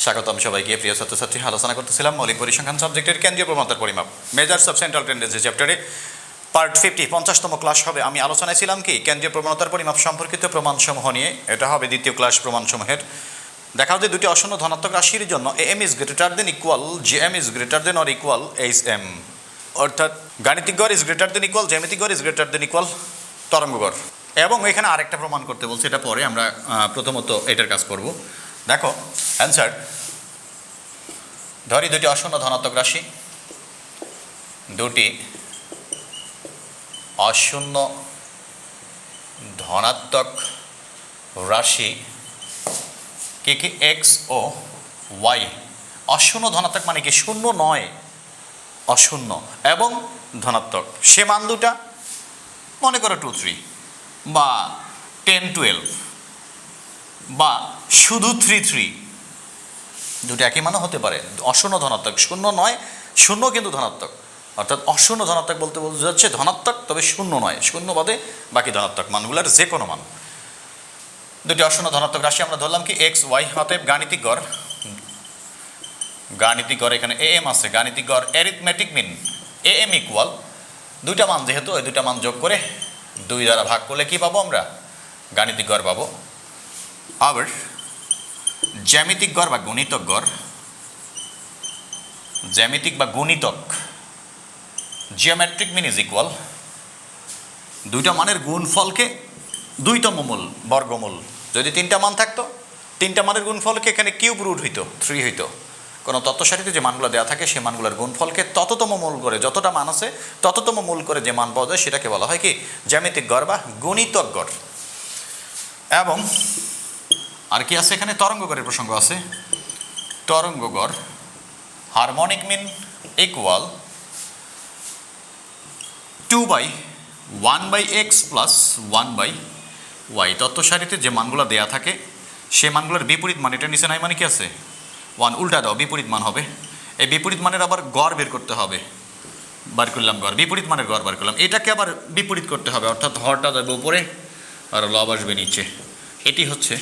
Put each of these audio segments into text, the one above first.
স্বাগতম সবাইকে। প্রিয় ছাত্রছাত্রী, আলোচনা করতেছিলাম মৌলিক পরিসংখ্যান সাবজেক্টের কেন্দ্রীয় প্রবণতার পরিমাপ, মেজার্স অফ সেন্ট্রাল টেন্ডেন্সি চ্যাপ্টারে পার্ট 50 50তম ক্লাস হবে। আমি আলোচনায় ছিলাম কি কেন্দ্রীয় প্রবণতার পরিমাপ সম্পর্কিত প্রমাণসমূহ নিয়ে। এটা হবে দ্বিতীয় ক্লাস প্রমাণসমূহের। দেখা হচ্ছে দুটি অশূন্য ধনাত্মক রাশির জন্য am is greater than equal gm is greater than or equal hm, অর্থাৎ গাণিতিক গড় is greater than equal জ্যামিতিক গড় is greater than equal তরঙ্গ গড়। এবং এখানে আরেকটা প্রমাণ করতে বলছি, এটা পরে আমরা প্রথমত এটার কাজ করব। দেখো অ্যান্সার, ধরি দুটি অশূন্য ধনাত্মক রাশি, দুটি অশূন্য ধনাত্মক রাশি কি কি এক্স ও ওয়াই। অশূন্য ধনাত্মক মানে কি শূন্য নয়, অশূন্য এবং ধনাত্মক। সে মান দুটা মনে করো 2 3 বা 10 12 বা শুধু 3 3, দুটো একই মানও হতে পারে। অশূন্য ধনাত্মক, শূন্য নয়, শূন্য কিন্তু ধনাত্মক। অর্থাৎ অশূন্য ধনাত্মক বলতে বোঝাচ্ছে ধনাত্মক তবে শূন্য নয়, শূন্য বাদে বাকি ধনাত্মক মানগুলোর যে কোনো মান। দুটি অশূন্য ধনাত্মক রাশি আমরা ধরলাম কি এক্স ওয়াই। অতএব গাণিতিক গড়, গাণিতিক গড় এখানে এ এম আছে, গাণিতিক গড় arithmetic mean A M equal, দুইটা মান যেহেতু ওই দুইটা মান যোগ করে 2 দ্বারা ভাগ করলে কি পাবো আমরা? গাণিতিক গড় পাবো। আবার জ্যামিতিক গড় বা গুণিতক গড়, জ্যামিতিক বা গুণিতক জিওমেট্রিক মিন ইজ ইকুয়াল, দুইটা মানের গুণফলকে 2তম মূল বর্গমূল। যদি 3টা মান থাকতো, 3টা মানের গুণফলকে এখানে কিউব রুট হইতো, 3 হইতো। কোনো তত্ত্বসারিতে যে মানগুলো দেওয়া থাকে সেই মানগুলোর গুণফলকে তততম মূল করে, যতটা মান আছে তততম মূল করে যে মান পাওয়া যায় সেটাকে বলা হয় কি জ্যামিতিক গড় বা গুণিতক গড়। এবং আর কি আছে এখানে? তরঙ্গ গড়ের প্রসঙ্গ আছে। তরঙ্গ গড় harmonic mean equal 2/1/x plus 1/y। তত্ত্বসারিতে যে মানগুলো দেয়া থাকে সে মানগুলোর বিপরীত মান, এটা নিচে নাই মানে কি আছে 1, উল্টা দাও, বিপরীত মান হবে। এই বিপরীত মানের আবার গড় বের করতে হবে। বার করলাম গড়, বিপরীত মানের গড় বার করলাম, এটাকে আবার বিপরীত করতে হবে, অর্থাৎ হরটা যাবে উপরে আর লব আসবে নিচে। এটি হচ্ছে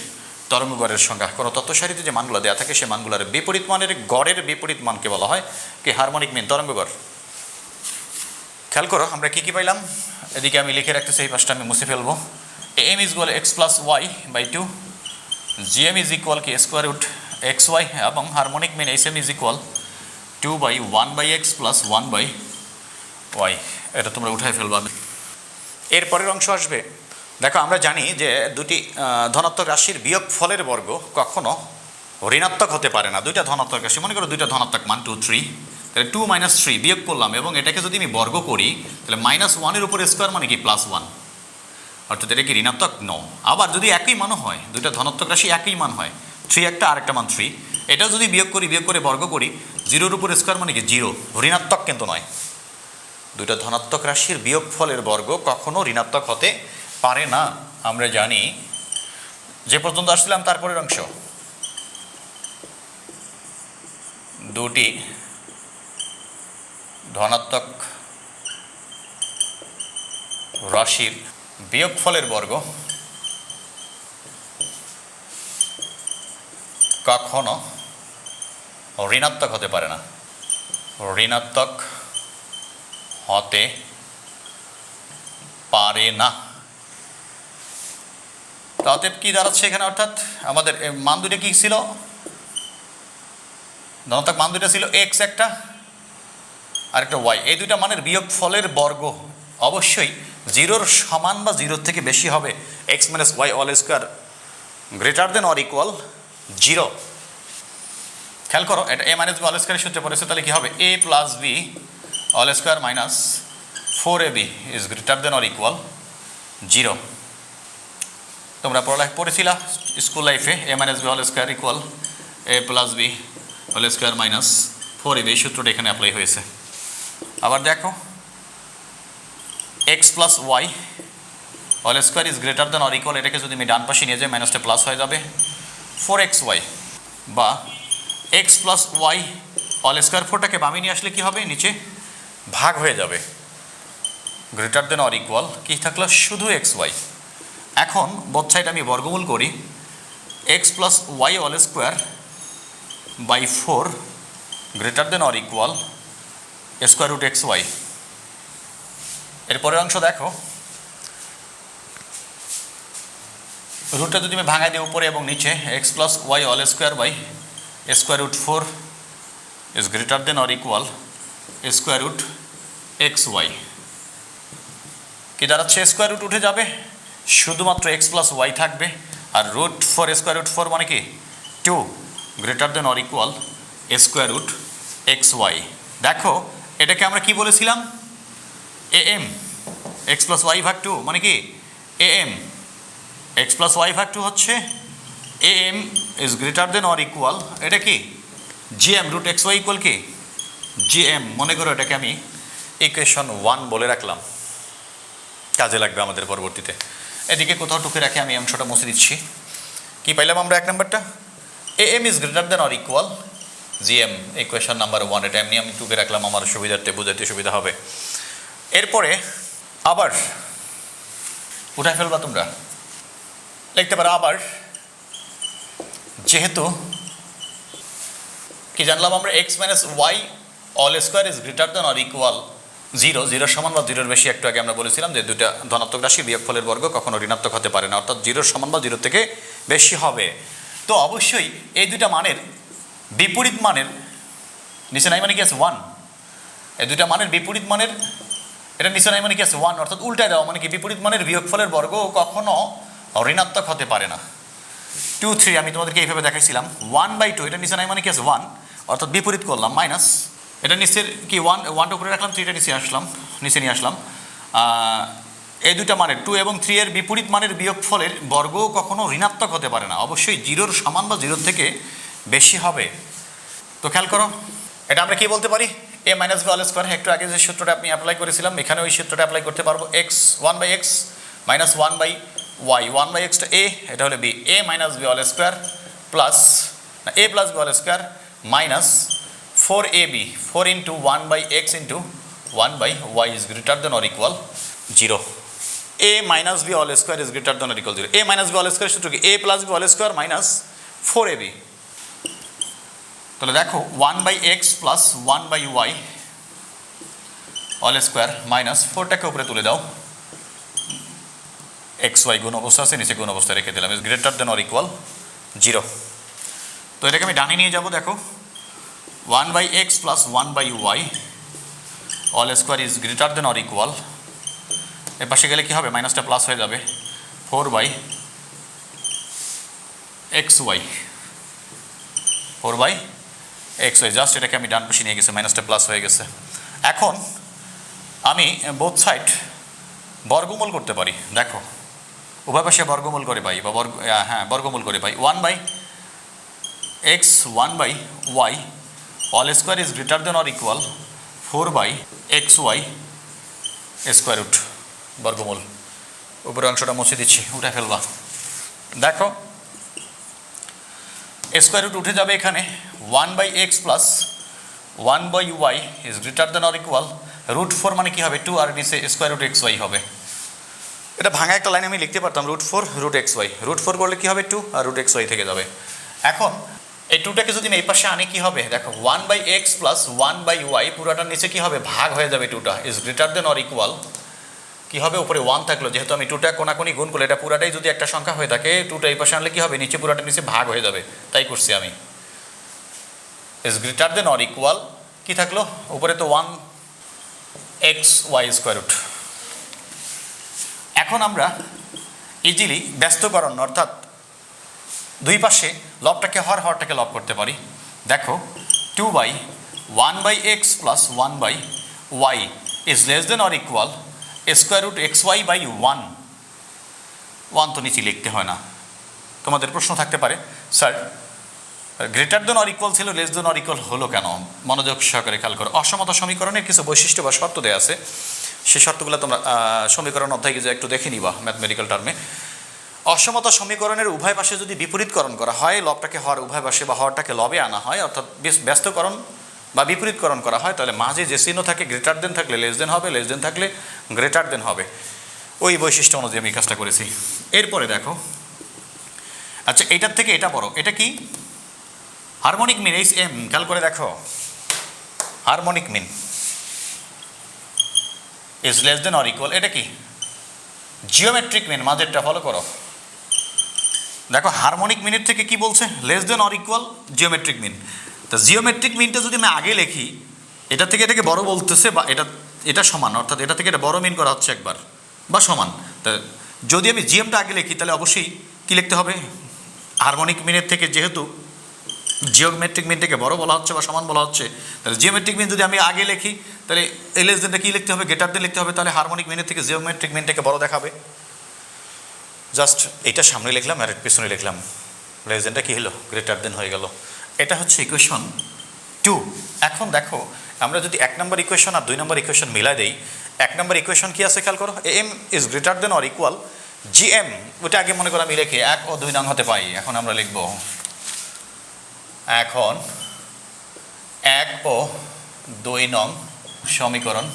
তরঙ্গ গড়ের সংজ্ঞা। কোনো তত্ত্বসারিতে যে মানগুলো দেওয়া থাকে সে মানগুলোর বিপরীত মানের গড়ের বিপরীত মানকে বলা হয় কি হারমোনিক মিন, তরঙ্গ গড়। খেয়াল করো আমরা কি কি পাইলাম, এদিকে আমি লিখে রাখতেছি, এই পাশটা আমি মুছে ফেলবো। M is equal x plus y by 2, GM is equal কি স্কোয়ার রুট এক্স ওয়াই, এবং harmonic mean H M is equal 2/1/x plus 1/y। এটা তোমরা উঠাই ফেলবা। এরপরের অংশ আসবে। দেখো আমরা জানি যে দুটি ধনাত্মক রাশির বিয়োগ ফলের বর্গ কখনো ঋণাত্মক হতে পারে না। দুইটা ধনাত্মক রাশি, মনে করো দুইটা ধনাত্মক মান 2 3, তাহলে 2 - 3 বিয়োগ করলাম এবং এটাকে যদি আমি বর্গ করি তাহলে -1 এর উপরে স্কোয়ার মানে কি +1, অর্থাৎ এটা কি ঋণাত্মক? নো। আবার যদি একই মানও হয়, দুইটা ধনাত্মক রাশি একই মান হয়, 3 একটা আর একটা মান 3, এটাও যদি বিয়োগ করে বর্গ করি 0 এর উপরে স্কোয়ার মানে কি 0, ঋণাত্মক কিন্তু নয়। দুইটা ধনাত্মক রাশির বিয়োগ ফলের বর্গ কখনো ঋণাত্মক হতে পারে না। আমরা জানি। যে পর্যন্ত আসছিলাম তারপরের অংশ, দুটি ধনাত্মক রাশির বিয়োগ ফলের বর্গ কখনো ঋণাত্মক হতে পারে না, ঋণাত্মক হতে পারে না। অতএব কি দাঁড়াচ্ছে এখানে? অর্থাৎ আমাদের মান দুটো কি ছিল? ধনাত্মক মান দুটো ছিল এক্স একটা আর একটা ওয়াই। এই দুইটা মানের বিয়োগ ফলের বর্গ অবশ্যই 0-র সমান বা 0-র থেকে বেশি হবে। X minus y all square greater than or equal 0। খেয়াল করো, এটা এ মাইনাস বি অল স্কোয়ারের সূত্রে পড়েছে, তাহলে কি হবে? A plus B all square minus 4ab is greater than or equal 0। তোমরা পড়েছিলা স্কুল লাইফে A minus B all square equal A plus B all square minus 4ab, এই সূত্রটা এখানে অ্যাপ্লাই হয়েছে। আবার দেখো, X plus Y all square is greater than or equal, এটাকে যদি আমি ডান পাশে নিয়ে যাই মাইনাসটা প্লাস হয়ে যাবে 4xy, বা X plus Y all square 4টাকে বামে নিয়ে আসলে কি হবে? নিচে ভাগ হয়ে যাবে, গ্রেটার দেন অর ইকুয়াল কি থাকলো? শুধু এক্স ওয়াই। এখন বোথ সাইড আমি বর্গমূল করি, x plus Y all square by 4 greater than or equal square root x y. এরপরের অংশ দেখো, রুটটা যদি আমি ভাঙাই দিই উপরে এবং নিচে, x plus Y all square by square root 4 is greater than or equal square root x y. কি দাঁড়াচ্ছে? স্কোয়ার রুট উঠে যাবে, শুধুমাত্র এক্স প্লাস ওয়াই থাকবে। আর রুট 4 স্কোয়ার রুট 4 মানে কি 2 greater than or equal square root x y. দেখো এটাকে আমরা কি বলেছিলাম? A M, x plus y ভাগ 2 মানে কি A M, x plus y ভাগ 2 হচ্ছে A M is greater than or equal, এটা কি G M root x y equal কি জি এম। মনে করো এটাকে আমি ইকুয়েশন 1 বলে রাখলাম, কাজে লাগবে আমাদের পরবর্তীতে। এদিকে কোথাও টুকে রাখে আমি অংশটা মুছে দিচ্ছি। কি পাইলাম আমরা? 1 নম্বরটা A M is greater than or equal G M, equation number 1। এটা এমনি আমি টুকে রাখলাম আমার সুবিধার্থে, বোঝাতে সুবিধা হবে। এরপরে আবার উঠায় ফেলবা তোমরা, লিখতে পারো আবার, যেহেতু কি জানলাম আমরা x minus y all square is greater than or equal 0, 0 সমান বা 0-এর বেশি। একটু আগে আমরা বলেছিলাম যে দুইটা ধনাত্মক রাশি বিয়োগফলের বর্গ কখনো ঋণাত্মক হতে পারে না, অর্থাৎ 0 সমান বা 0 থেকে বেশি হবে। তো অবশ্যই এই দুইটা মানের বিপরীত মানের নিচে নাই মানে কি আছে 1, এই দুইটা মানের বিপরীত মানের এটা নিচে নাই মানে কি আছে 1, অর্থাৎ উল্টায় দেওয়া মানে কি বিপরীত মানের বিয়োগফলের বর্গ কখনো ঋণাত্মক হতে পারে না। 2, 3 আমি তোমাদেরকে এইভাবে দেখাইছিলাম। 1/2 এটা নিচে নাই মানে কি আছে 1, অর্থাৎ বিপরীত করলাম, মাইনাস এটা নিচের কি 1টা উপরে রাখলাম, 3টা নিচে নিয়ে আসলাম। এই দুইটা মানের 2 এবং 3 এর বিপরীত মানের বিয়োগফলের বর্গ কখনো ঋণাত্মক হতে পারে না, অবশ্যই 0-এর সমান বা 0 থেকে বেশি হবে। তো খেয়াল করো, এটা আমরা কি বলতে পারি? এ মাইনাস বি অল স্কোয়ার। একটু আগে যে সূত্রটা আপনি অ্যাপ্লাই করেছিলাম, এখানে ওই সূত্রটা অ্যাপ্লাই করতে পারবো। X 1/x minus 1/y, 1/x টা এ, এটা হলো B, A minus B all square plus A plus B all square minus 4ab, 4 into 1/x into 1/y is greater than or equal 0। A minus B all square is greater than or equal 0। A minus B all square সূত্র কি? A plus B all square minus 4ab। তাহলে দেখো 1/x plus 1/y all square minus 4টাকে উপরে তুলে দাও, x Y গুণ অবস্থা আছে, নিচে গুণ অবস্থায় রেখে দিলাম, is greater than or equal 0। তো এটাকে আমি ডানে নিয়ে যাব। দেখো 1/x plus 1/y all square is greater than or equal, এর পাশে গেলে কি হবে? মাইনাসটা প্লাস হয়ে যাবে, 4/xy, 4/xy। জাস্ট এটাকে আমি ডান পাশে নিয়ে গেছি, মাইনাসটা প্লাস হয়ে গেছে। এখন আমি বোথ সাইড বর্গমূল করতে পারি। দেখো উভয় পাশে বর্গমূল করে পাই, বা বর্গমূল করে পাই। 1/x 1/y all square is greater than or equal 4/xy square root বর্গমূল। উপরে অংশটা মুছে দিচ্ছি, উঠে ফেলবা। দেখো স্কোয়ার রুট উঠে যাবে এখানে, 1/x plus 1/y is greater than or equal √4 মানে কি হবে 2, আর নিচে স্কোয়ার রুট xy হবে। এটা ভাঙা একটা লাইন আমি লিখতে পারতাম, √4 √xy, √4 করলে কি হবে 2, আর √xy থেকে যাবে। এখন এই 2টাকে যদি আমি এই পাশে আনি কি হবে? দেখো 1/x প্লাস 1/y পুরোটার নিচে কি হবে? ভাগ হয়ে যাবে, 2টা is greater than or equal কি হবে? উপরে 1 থাকলো, যেহেতু আমি 2টা কোনাকুনি গুণ করলে এটা পুরাটাই যদি একটা সংখ্যা হয়ে থাকে, 2টা এই পাশে আনলে কি হবে? নিচে পুরাটা নিচে ভাগ হয়ে যাবে, তাই করছি আমি। Is greater than or equal কি থাকলো? উপরে তো 1xy স্কোয়ার রুট। এখন আমরা ইজিলি ব্যস্তকরণ, অর্থাৎ দুই পাশে লবটাকে হরটাকে লব করতে পারি। দেখো 2/1/x plus 1/y is less than or equal square root xy/1। 1 তো নিচে লিখতে হয় না। তোমাদের প্রশ্ন থাকতে পারে, sir greater than or equal ছিল, লেস দেন অর ইকুয়াল হলো কেন? মনোযোগ সহকারে খেয়াল করো। অসমতা সমীকরণের কিছু বৈশিষ্ট্য বা শর্ত দেওয়া আছে, সেই শর্তগুলো তোমরা সমীকরণ অধ্যায় গিয়ে একটু দেখে নিবা ম্যাথমেটিক্যাল টার্মে। অসমতা সমীকরণের উভয় পাশে যদি বিপরীতকরণ করা হয়, লবটাকে হর উভয় পাশে বা হরটাকে লবে আনা হয়, অর্থাৎ ব্যস্তকরণ বা বিপরীতকরণ করা হয়, তাহলে মাঝে যে চিহ্ন থাকে গ্রেটার দেন থাকলে লেস দেন হবে, লেস দেন থাকলে গ্রেটার দেন হবে। ওই বৈশিষ্ট্য অনুযায়ী আমি কাজটা করেছি। এরপরে দেখো, আচ্ছা এটার থেকে এটা বড়, এটা কি হারমোনিক মিন এইচ এম খেয়াল করে দেখো, harmonic mean is less than or equal, এটা কি জিওমেট্রিক মিন, মাঝেরটা ফলো করো। দেখো হারমোনিক মিনের থেকে কি বলছে, less than or equal geometric mean. তো জিওমেট্রিক মিনটা যদি আমি আগে লিখি, এটা থেকে এটাকে বড় বলতেছে, বা এটা সমান, অর্থাৎ এটা থেকে এটা বড় মিন করা হচ্ছে একবার, বা সমান। তা যদি আমি জিএমটা আগে লিখি তাহলে অবশ্যই কী লিখতে হবে, হারমোনিক মিনের থেকে যেহেতু জিওমেট্রিক মিনটাকে বড় বলা হচ্ছে বা সমান বলা হচ্ছে, তাহলে জিওমেট্রিক মিন যদি আমি আগে লিখি তাহলে এই লেস দেনটা কী লিখতে হবে, গ্রেটার দেন লিখতে হবে। তাহলে হারমোনিক মিনের থেকে জিওমেট্রিক মিনটাকে বড় দেখাবে। জাস্ট এটা সামনে লিখলাম আর পিছনে লিখলাম, লেস দেনটা কী হলো, গ্রেটার দেন হয়ে গেল। এটা হচ্ছে ইকুয়েশন 2। এখন দেখো আমরা যদি 1 নম্বর ইকুয়েশন আর 2 নম্বর ইকুয়েশন মিলাই দেই, 1 নম্বর ইকুয়েশন কি আছে খেয়াল করো, M is greater than or equal GM, ওটা আগে মনে করো আমি লিখি 1 ও 2 নং হতে পাই। এখন আমরা লিখব, এখন 1 ও 2 নং সমীকরণ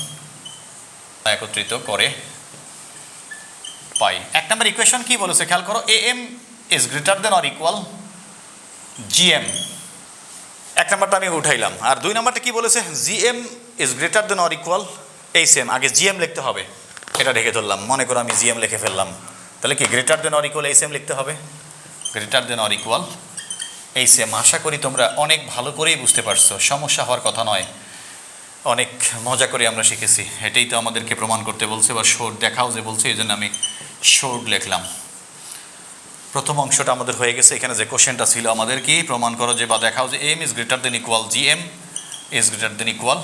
একত্রিত করে পাই। 1 নম্বর ইকুয়েশন কি বলেছে খেয়াল করো, M is greater than or equal GM, 1 নম্বরটা আমি উঠাইলাম। আর 2 নম্বরটা কি বলেছে, GM is greater than or equal H M, আগে জিএম লিখতে হবে, এটা রেখে ধরলাম, মনে করো আমি জিএম লিখে ফেললাম, তাহলে কি greater than or equal H M লিখতে হবে, greater than or equal H M. আশা করি তোমরা অনেক ভালো করেই বুঝতে পারছো, সমস্যা হওয়ার কথা নয়, অনেক মজা করে আমরা শিখেছি। এটাই তো আমাদেরকে প্রমাণ করতে বলছে, বা শোড দেখাও যে বলছে, এই জন্য আমি শোড লিখলাম। প্রথম অংশটা আমাদের হয়ে গেছে। এখানে যে কোশ্চেনটা ছিল আমাদের কি, প্রমাণ করো যে বা দেখাও যে M is greater than equal GM is greater than equal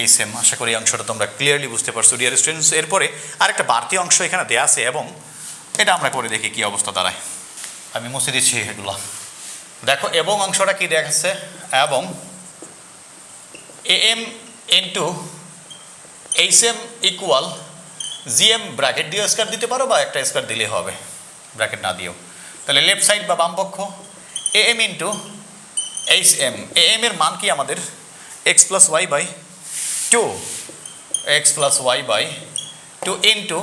H M. আশা করি এই অংশটা তোমরা ক্লিয়ারলি বুঝতে পারছো ডিয়ার স্টুডেন্টস। এরপরে আরেকটা বাড়তি অংশ এখানে দেওয়া আছে, এবং এটা আমরা করে দেখি কি অবস্থা দাঁড়ায়। আমি মুছে দিচ্ছি এগুলো। দেখো এবং অংশটা কি দেখাচ্ছে, এবং M into H M equal GM, bracket দিয়ে স্কয়ার দিতে পারো বা একটা স্কয়ার দিলে হবে, ব্র্যাকেট না দিও। তাহলে লেফট সাইড বা বাম পক্ষ M into H M, M এর মান কি আমাদের x plus y by 2, x plus y by 2 into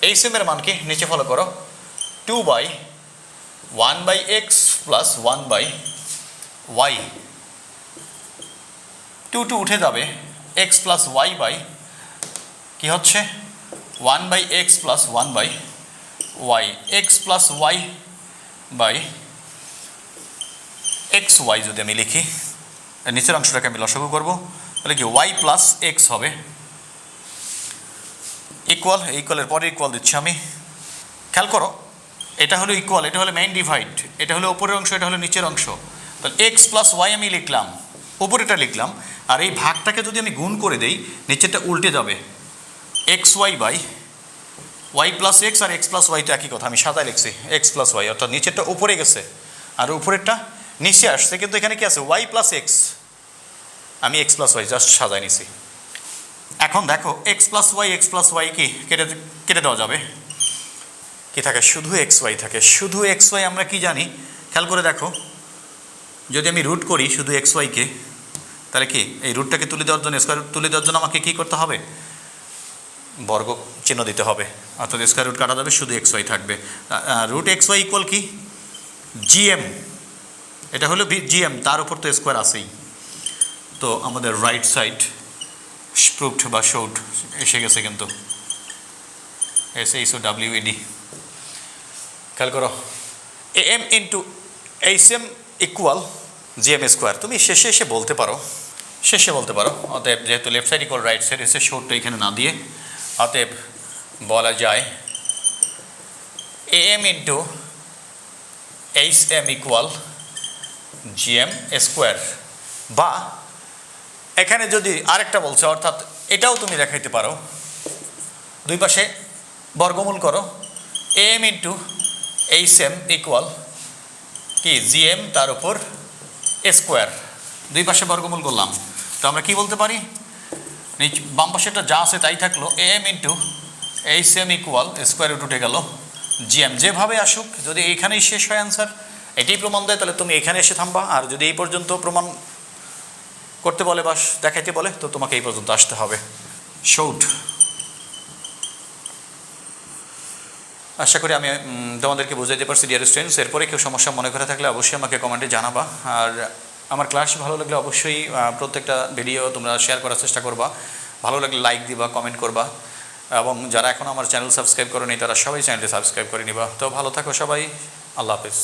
H M এর মান কি নিচে ফলো করো, 2 by 1 by x plus 1 by y, 2 উঠে যাবে, এক্স প্লাস ওয়াই বাই কি হচ্ছে 1 by x plus 1 by y, x plus y by x y যদি আমি লিখি, নিচের অংশটাকে আমি লসাগু করবো, তাহলে কি ওয়াই প্লাস এক্স হবে ইকুয়াল, ইকুয়ালের পরে ইকুয়াল দিচ্ছি আমি। খেয়াল করো এটা হলো ইকুয়াল, এটা হলো মেইন ডিভাইড, এটা হলো উপরের অংশ, এটা হলো নিচের অংশ। তাহলে এক্স প্লাস ওয়াই আমি লিখলাম, উপরেটা লিখলাম, আর এই ভাগটাকে যদি আমি গুণ করে দেই নিচেরটা উল্টে যাবে, x y by y plus x, আর এক্স প্লাস ওয়াই তো একই কথা, আমি সাদায় লিখছি এক্স প্লাস ওয়াই, অর্থাৎ নিচেরটা উপরে গেছে আর উপরেরটা নিচে আসছে, কিন্তু এখানে কি আছে ওয়াই প্লাস এক্স, আমি এক্স প্লাস ওয়াই জাস্ট সাজায় নিছি। এখন দেখো এক্স প্লাস ওয়াই কি কেটে দেওয়া যাবে, কি থাকে শুধু এক্স ওয়াই থাকে, শুধু এক্স ওয়াই আমরা কি জানি খেয়াল করে দেখো, যদি আমি রুট করি শুধু এক্স ওয়াইকে, তাহলে কি এই রুটটাকে তুলে দেওয়ার জন্য, স্কোয়ার রুট তুলে দেওয়ার জন্য আমাকে কী করতে হবে, বর্গ চিহ্ন দিতে হবে, অর্থাৎ স্কোয়ার রুট কাটা যাবে, শুধু এক্স ওয়াই থাকবে। রুট এক্স ওয়াই ইকুয়াল কি জিএম, এটা হলো জিএম, তার উপর তো স্কোয়ার আছেই। তো আমাদের রাইট সাইড প্রুভড বা শোড এসে গেছে, কিন্তু SHOWED খেয়াল করো, AM into HM equal GM square. তুমি শেষে এসে বলতে পারো, অতএব যেহেতু left side equal right side এসে শোডটা এখানে না দিয়ে, অতএব বলা যায় AM into HM equal GM square. বা এখানে যদি আরেকটা বলছে, অর্থাৎ এটাও তুমি দেখাইতে পারো, দুই পাশে বর্গমূল করো, AM ইন্টু HM ইকুয়াল কি জিএম তার উপর স্কোয়ার, দুই পাশে বর্গমূল করলাম। তো আমরা কি বলতে পারি, বাম পাশেটা যা আছে তাই থাকলো, AM into HM equal square root উঠে গেল জিএম। যেভাবে আসুক, যদি এইখানেই শেষ হয় অ্যান্সার, এটাই প্রমাণ দেয়, তাহলে তুমি এখানে এসে থামবা, আর যদি এই পর্যন্ত প্রমাণ করতে বলে বা দেখাইতে বলে, তো তোমাকে এই পর্যন্ত আসতে হবে। শোড আশা করি আমি তোমাদেরকে বুঝাইতে পারছি ডিয়ার স্টুডেন্টস। এরপরে কেউ সমস্যা মনে করে থাকলে অবশ্যই আমাকে কমেন্টে জানাবা। আর আমার ক্লাস ভালো লাগলে অবশ্যই প্রত্যেকটা ভিডিও তোমরা শেয়ার করার চেষ্টা করবা, ভালো লাগলে লাইক দিবা, কমেন্ট করবা, এবং যারা এখন আমার চ্যানেল সাবস্ক্রাইব করেনি তারা সবাই চ্যানেলটি সাবস্ক্রাইব করে নিবা। তো ভালো থাকো সবাই, আল্লাহ হাফিজ।